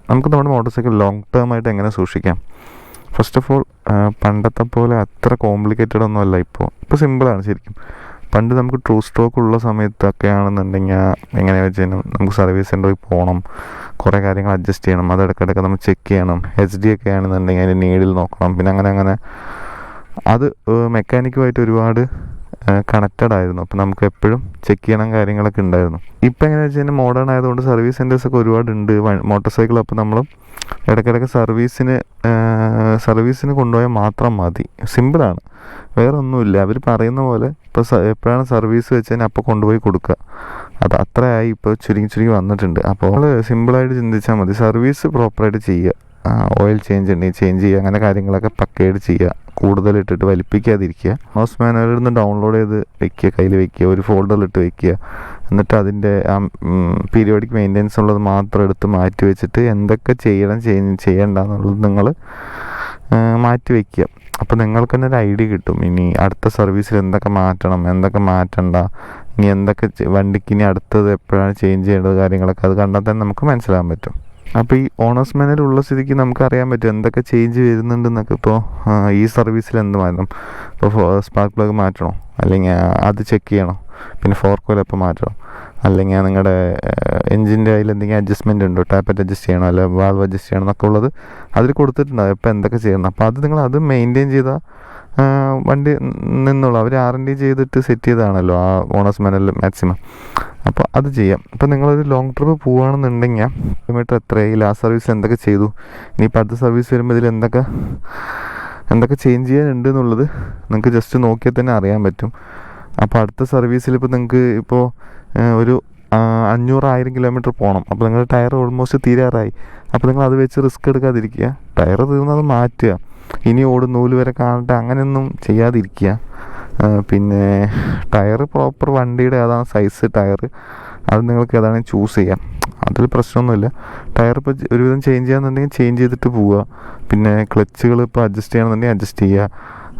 നമുക്ക് നമ്മുടെ motor cycle long term ആയിട്ട് എങ്ങനെ സൂക്ഷിക്കാം? ഫസ്റ്റ് ഓഫ് ഓൾ, പണ്ടത്തെ പോലെ അത്ര കോംപ്ലിക്കേറ്റഡ് ഒന്നുമല്ല ഇപ്പോൾ സിമ്പിളാണ് ശരിക്കും. പണ്ട് നമുക്ക് ട്രൂ സ്റ്റോക്ക് ഉള്ള സമയത്തൊക്കെ ആണെന്നുണ്ടെങ്കിൽ എങ്ങനെയാണെന്ന് വെച്ച് കഴിഞ്ഞാൽ നമുക്ക് സർവീസ് സെൻ്ററിൽ പോകണം, കുറേ കാര്യങ്ങൾ അഡ്ജസ്റ്റ് ചെയ്യണം, അത് ഇടയ്ക്കിടയ്ക്ക് നമ്മൾ ചെക്ക് ചെയ്യണം. HD ഒക്കെ ആണെന്നുണ്ടെങ്കിൽ അതിൻ്റെ നീഡിൽ നോക്കണം. പിന്നെ അങ്ങനെ അത് മെക്കാനിക്കുമായിട്ട് ഒരുപാട് കണക്റ്റഡ് ആയിരുന്നു. അപ്പോൾ നമുക്ക് എപ്പോഴും ചെക്ക് ചെയ്യണം കാര്യങ്ങളൊക്കെ ഉണ്ടായിരുന്നു. ഇപ്പോൾ എങ്ങനെയാണെന്ന് വെച്ച് കഴിഞ്ഞാൽ മോഡേൺ ആയതുകൊണ്ട് സർവീസ് സെൻറ്റേഴ്സൊക്കെ ഒരുപാടുണ്ട് മോട്ടോർ സൈക്കിൾ. അപ്പോൾ നമ്മൾ ഇടയ്ക്കിടയ്ക്ക് സർവീസിന് കൊണ്ടുപോയാൽ മാത്രം മതി. സിമ്പിളാണ്, വേറെ ഒന്നുമില്ല. അവർ പറയുന്ന പോലെ ഇപ്പോൾ എപ്പോഴാണ് സർവീസ് വെച്ച് കഴിഞ്ഞാൽ അപ്പോൾ കൊണ്ടുപോയി കൊടുക്കുക. അത് അത്രയായി ഇപ്പോൾ ചുരുങ്ങി വന്നിട്ടുണ്ട്. അപ്പോൾ നമ്മൾ സിമ്പിളായിട്ട് ചിന്തിച്ചാൽ മതി. സർവീസ് പ്രോപ്പറായിട്ട് ചെയ്യുക, ഓയിൽ ചേഞ്ച് ഉണ്ടെങ്കിൽ ചേഞ്ച് ചെയ്യുക, അങ്ങനെ കാര്യങ്ങളൊക്കെ പക്കയായിട്ട് ചെയ്യുക. കൂടുതലിട്ടിട്ട് വലിപ്പിക്കാതിരിക്കുക. ഹൗസ് മാനുവലിൽ നിന്ന് ഡൗൺലോഡ് ചെയ്ത് വെക്കുക, കയ്യിൽ വെക്കുക, ഒരു ഫോൾഡറിലിട്ട് വെക്കുക. എന്നിട്ട് അതിൻ്റെ പീരിയോഡിക് മെയിൻ്റെനൻസ് ഉള്ളത് മാത്രം എടുത്ത് മാറ്റി വെച്ചിട്ട് എന്തൊക്കെ ചെയ്യണ്ട എന്നുള്ളത് നിങ്ങൾ മാറ്റി വയ്ക്കുക. അപ്പോൾ നിങ്ങൾക്ക് തന്നെ ഒരു ഐഡിയ കിട്ടും. ഇനി അടുത്ത സർവീസിൽ എന്തൊക്കെ മാറ്റണം, എന്തൊക്കെ മാറ്റണ്ട, ഇനി എന്തൊക്കെ വണ്ടിക്ക് ഇനി അടുത്തത് എപ്പോഴാണ് ചേഞ്ച് ചെയ്യേണ്ടത് കാര്യങ്ങളൊക്കെ അത് കണ്ടാൽ തന്നെ നമുക്ക് മനസ്സിലാകാൻ പറ്റും. അപ്പോൾ ഈ ഓണേഴ്സ് മാനുവൽ ഉള്ള സ്ഥിതിക്ക് നമുക്ക് അറിയാൻ പറ്റും എന്തൊക്കെ ചേഞ്ച് വരുന്നുണ്ടെന്നൊക്കെ. ഇപ്പോൾ ഈ സർവീസിൽ എന്ത് മാറ്റണം, ഇപ്പോൾ സ്പാർക്ക് പ്ലഗ് മാറ്റണോ, അല്ലെങ്കിൽ അത് ചെക്ക് ചെയ്യണോ, പിന്നെ ഫോർക്ക് ഓയിൽ എപ്പോൾ മാറ്റണം, അല്ലെങ്കിൽ നിങ്ങളുടെ എൻജിൻ്റെ അതിൽ എന്തെങ്കിലും അഡ്ജസ്റ്റ്മെൻറ്റ് ഉണ്ടോ, ടാപ്പറ്റ് അഡ്ജസ്റ്റ് ചെയ്യണോ, അല്ലെങ്കിൽ വാൾവ് അഡ്ജസ്റ്റ് ചെയ്യണം എന്നൊക്കെ ഉള്ളത് അതിൽ കൊടുത്തിട്ടുണ്ടാവും എപ്പോൾ എന്തൊക്കെ ചെയ്യണം. അപ്പോൾ അത് നിങ്ങൾ അത് മെയിൻറ്റെയിൻ ചെയ്താൽ വണ്ടി നിന്നുള്ളൂ. അവർ R&D ചെയ്തിട്ട് സെറ്റ് ചെയ്തതാണല്ലോ ആ ഓണേഴ്സ് മാനുവൽ മാക്സിമം. അപ്പോൾ അത് ചെയ്യാം. ഇപ്പോൾ നിങ്ങളൊരു ലോങ് ട്രിപ്പ് പോവുകയാണെന്നുണ്ടെങ്കിൽ കിലോമീറ്റർ എത്രയായി, ലാസ്റ്റ് സർവീസിൽ എന്തൊക്കെ ചെയ്തു, ഇനിയിപ്പോൾ അടുത്ത സർവീസ് വരുമ്പോൾ ഇതിൽ എന്തൊക്കെ ചേഞ്ച് ചെയ്യാനുണ്ട് എന്നുള്ളത് നിങ്ങൾക്ക് ജസ്റ്റ് നോക്കിയാൽ തന്നെ അറിയാൻ പറ്റും. അപ്പോൾ അടുത്ത സർവീസിൽ ഇപ്പോൾ നിങ്ങൾക്ക് ഇപ്പോൾ ഒരു 500-1000 കിലോമീറ്റർ പോകണം. അപ്പോൾ നിങ്ങളുടെ ടയർ ഓൾമോസ്റ്റ് തീരാറായി. അപ്പോൾ നിങ്ങൾ അത് വെച്ച് റിസ്ക് എടുക്കാതിരിക്കുക. ടയർ തീർന്നത് മാറ്റുക. ഇനി നൂല് വരെ കാണട്ടെ അങ്ങനെയൊന്നും ചെയ്യാതിരിക്കുക. പിന്നെ ടയർ പ്രോപ്പർ വണ്ടിയുടെ ഏതാണ് സൈസ് ടയർ അത് നിങ്ങൾക്ക് ഏതാണ് ചൂസ് ചെയ്യാം. അതിൽ പ്രശ്നമൊന്നുമില്ല. ടയർ ഇപ്പോൾ ഒരുവിധം ചേഞ്ച് ചെയ്യാന്നുണ്ടെങ്കിൽ ചേഞ്ച് ചെയ്തിട്ട് പോവുക. പിന്നെ ക്ലച്ചുകൾ ഇപ്പോൾ അഡ്ജസ്റ്റ് ചെയ്യണമെന്നുണ്ടെങ്കിൽ അഡ്ജസ്റ്റ് ചെയ്യുക.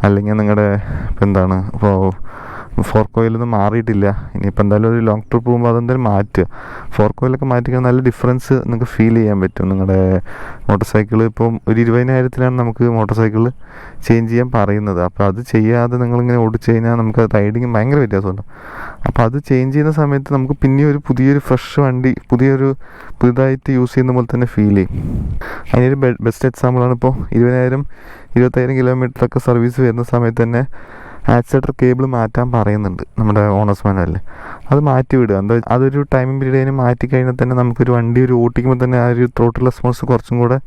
അല്ലെങ്കിൽ നിങ്ങളുടെ ഇപ്പോൾ ഫോർക്ക് ഓയിലൊന്നും മാറിയിട്ടില്ല, ഇനിയിപ്പോൾ എന്തായാലും ഒരു ലോങ് ട്രിപ്പ് പോകുമ്പോൾ അതെന്തായാലും മാറ്റുക. ഫോർക്ക് ഓയിലൊക്കെ മാറ്റിക്കഴിഞ്ഞാൽ നല്ല ഡിഫറൻസ് നിങ്ങൾക്ക് ഫീൽ ചെയ്യാൻ പറ്റും. നിങ്ങളുടെ മോട്ടോർ സൈക്കിൾ ഇപ്പം ഒരു 20,000-ലാണ് നമുക്ക് മോട്ടോർ സൈക്കിൾ ചേഞ്ച് ചെയ്യാൻ പറയുന്നത്. അപ്പോൾ അത് ചെയ്യാതെ നിങ്ങളിങ്ങനെ ഓടിച്ചു കഴിഞ്ഞാൽ നമുക്ക് റൈഡിങ് ഭയങ്കര വ്യത്യാസമുണ്ട്. അപ്പോൾ അത് ചേഞ്ച് ചെയ്യുന്ന സമയത്ത് നമുക്ക് പിന്നെ ഒരു പുതിയൊരു ഫ്രഷ് വണ്ടി പുതിയതായിട്ട് യൂസ് ചെയ്യുന്ന പോലെ തന്നെ ഫീൽ ചെയ്യും. അതിനൊരു ബെസ്റ്റ് എക്സാമ്പിളാണ് ഇപ്പോൾ 20,000 കിലോമീറ്ററൊക്കെ സർവീസ് വരുന്ന സമയത്ത് തന്നെ ആക്സിലേറ്റർ കേബിൾ മാറ്റാൻ പറയുന്നുണ്ട് നമ്മുടെ ഓണേഴ്സ് മാനുവലിൽ. അത് മാറ്റി വിടുക. അതൊരു ടൈമിംഗ് പീരീഡ് മാറ്റി കഴിഞ്ഞാൽ തന്നെ നമുക്കൊരു വണ്ടി ഓടിക്കുമ്പോൾ തന്നെ ആ ഒരു ത്രോട്ടിൽ റെസ്പോൺസ് കുറച്ചും കൂടെ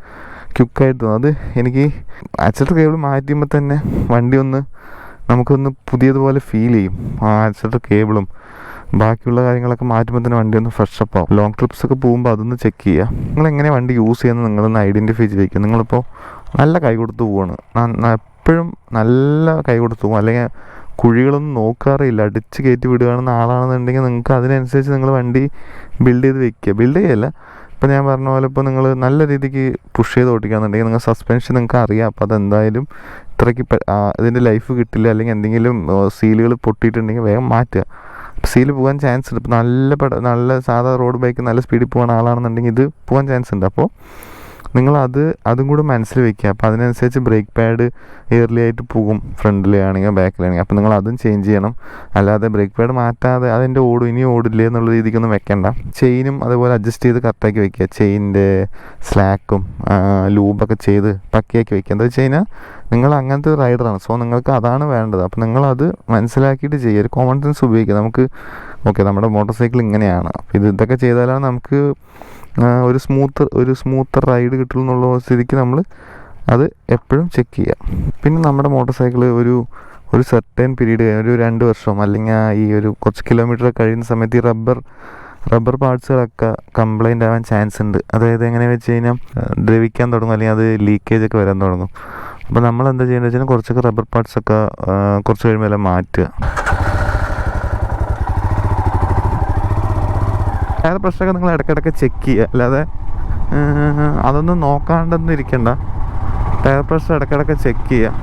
ക്വിക്കായിട്ട് തോന്നും. അത് എനിക്ക് ആക്സിലേറ്റർ കേബിൾ മാറ്റുമ്പോൾ തന്നെ വണ്ടി നമുക്കൊന്ന് പുതിയതുപോലെ ഫീൽ ചെയ്യും. ആ ആക്സിലേറ്റർ കേബിളും ബാക്കിയുള്ള കാര്യങ്ങളൊക്കെ മാറ്റുമ്പോൾ തന്നെ വണ്ടി ഒന്ന് ഫ്രഷ് അപ്പ് ആവും. ലോങ് ട്രിപ്സൊക്കെ പോകുമ്പോൾ അതൊന്ന് ചെക്ക് ചെയ്യുക. നിങ്ങളെങ്ങനെ വണ്ടി യൂസ് ചെയ്യുന്നത് നിങ്ങളൊന്ന് ഐഡൻറ്റിഫൈ ചെയ്തിരിക്കുക. നിങ്ങളിപ്പോൾ നല്ല കൈ കൊടുത്ത് പോവാണ്, എപ്പോഴും നല്ല കൈ കൊടുത്തു പോകും, അല്ലെങ്കിൽ കുഴികളൊന്നും നോക്കാറില്ല, അടിച്ച് കയറ്റി വിടുകയാണെന്ന ആളാണെന്നുണ്ടെങ്കിൽ നിങ്ങൾക്ക് അതിനനുസരിച്ച് നിങ്ങൾ വണ്ടി ബിൽഡ് ചെയ്യല്ല. ഇപ്പോൾ ഞാൻ പറഞ്ഞ പോലെ ഇപ്പോൾ നിങ്ങൾ നല്ല രീതിക്ക് പുഷ് ചെയ്ത് ഓടിക്കുകയാണെന്നുണ്ടെങ്കിൽ നിങ്ങൾ സസ്പെൻഷൻ നിങ്ങൾക്ക് അറിയാം. അപ്പോൾ അതെന്തായാലും ഇത്രയ്ക്ക് ഇതിൻ്റെ ലൈഫ് കിട്ടില്ല. അല്ലെങ്കിൽ എന്തെങ്കിലും സീലുകൾ പൊട്ടിയിട്ടുണ്ടെങ്കിൽ വേഗം മാറ്റുക. സീല് പോകാൻ ചാൻസ് ഉണ്ട്. ഇപ്പോൾ നല്ല സാധാ റോഡ് ബൈക്ക് നല്ല സ്പീഡിൽ പോകുന്ന ആളാണെന്നുണ്ടെങ്കിൽ ഇത് പോകാൻ ചാൻസ് ഉണ്ട്. അപ്പോൾ നിങ്ങൾ അതും കൂടെ മനസ്സിൽ വെക്കുക. അപ്പോൾ അതിനനുസരിച്ച് ബ്രേക്ക് പാഡ് എയർലി ആയിട്ട് പോകും, ഫ്രണ്ടിലാണെങ്കിൽ ബാക്കിലാണെങ്കിൽ. അപ്പോൾ നിങ്ങൾ അതും ചേഞ്ച് ചെയ്യണം. അല്ലാതെ ബ്രേക്ക് പാഡ് മാറ്റാതെ അതെൻ്റെ ഇനി ഓടില്ലേ എന്നുള്ള രീതിക്കൊന്നും വെക്കണ്ട. ചെയിനും അതുപോലെ അഡ്ജസ്റ്റ് ചെയ്ത് കറക്റ്റാക്കി വെക്കുക. ചെയിനിൻ്റെ സ്ലാക്കും ലൂബൊക്കെ ചെയ്ത് പക്കയാക്കി വെക്കുക. എന്താ വെച്ച് കഴിഞ്ഞാൽ നിങ്ങൾ അങ്ങനത്തെ ഒരു റൈഡറാണ്, സോ നിങ്ങൾക്ക് അതാണ് വേണ്ടത്. അപ്പോൾ നിങ്ങളത് മനസ്സിലാക്കിയിട്ട് ചെയ്യുക. ഒരു കോമൺ സെൻസ് ഉപയോഗിക്കുക. നമുക്ക് നമ്മുടെ മോട്ടോർ സൈക്കിൾ ഇങ്ങനെയാണ്, അപ്പോൾ ഇതൊക്കെ ചെയ്താലാണ് നമുക്ക് ഒരു സ്മൂത്ത് റൈഡ് കിട്ടുള്ളൂ എന്നുള്ള സ്ഥിതിക്ക് നമ്മൾ അത് എപ്പോഴും ചെക്ക് ചെയ്യുക. പിന്നെ നമ്മുടെ മോട്ടോർ സൈക്കിൾ ഒരു സെർട്ടൻ പീരീഡ് ഒരു 2 വർഷം അല്ലെങ്കിൽ ഈ ഒരു കുറച്ച് കിലോമീറ്റർ കഴിയുന്ന സമയത്ത് ഈ റബ്ബർ പാർട്സുകളൊക്കെ കംപ്ലൈൻ്റ് ആവാൻ ചാൻസ് ഉണ്ട്. അതായത് എങ്ങനെയാണെന്ന് വെച്ച് കഴിഞ്ഞാൽ ദ്രവിക്കാൻ തുടങ്ങും, അല്ലെങ്കിൽ അത് ലീക്കേജൊക്കെ വരാൻ തുടങ്ങും. അപ്പോൾ നമ്മൾ എന്താ ചെയ്യുന്നത് വെച്ചാൽ കുറച്ചൊക്കെ റബ്ബർ പാർട്സൊക്കെ കുറച്ച് കഴിയുമ്പോൾ എല്ലാം മാറ്റുക. ടയർ പ്രശ്നമൊക്കെ നിങ്ങൾ ഇടയ്ക്കിടയ്ക്ക് ചെക്ക് ചെയ്യുക. അല്ലാതെ അതൊന്നും നോക്കാണ്ടൊന്നും ഇരിക്കണ്ട. ടയർ പ്രഷർ ഇടയ്ക്കിടയ്ക്ക് ചെക്ക് ചെയ്യുക.